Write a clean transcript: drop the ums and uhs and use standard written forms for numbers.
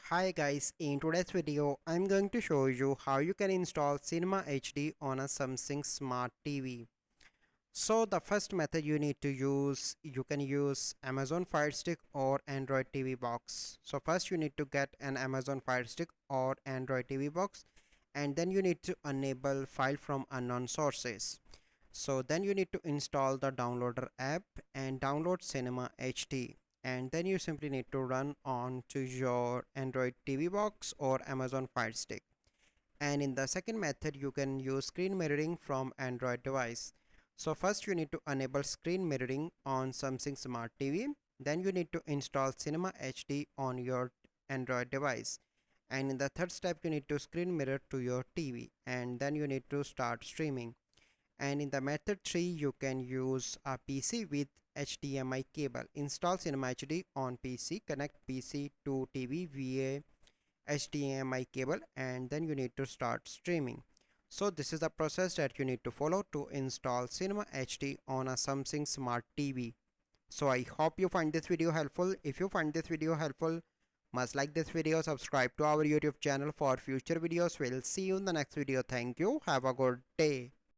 Hi guys, in today's video I'm going to show you how you can install Cinema HD on a Samsung Smart TV. So the first method you can use Amazon Fire Stick or Android TV box. So first you need to get an Amazon Fire Stick or Android TV box, and then you need to enable file from unknown sources. So then you need to install the downloader app and download Cinema HD, and then you simply need to run on to your Android TV box or Amazon Fire Stick. And in the second method you can use screen mirroring from Android device. So first you need to enable screen mirroring on Samsung Smart TV, then you need to install Cinema HD on your Android device, and in the third step you need to screen mirror to your TV, and then you need to start streaming. And in the method 3 you can use a PC with HDMI cable. Install Cinema HD on PC, connect PC to TV via HDMI cable, and then you need to start streaming. So this is the process that you need to follow to install Cinema HD on a Samsung Smart TV. So I hope you find this video helpful. If you find this video helpful, must like this video, subscribe to our YouTube channel for future videos. We'll see you in the next video. Thank you. Have a good day.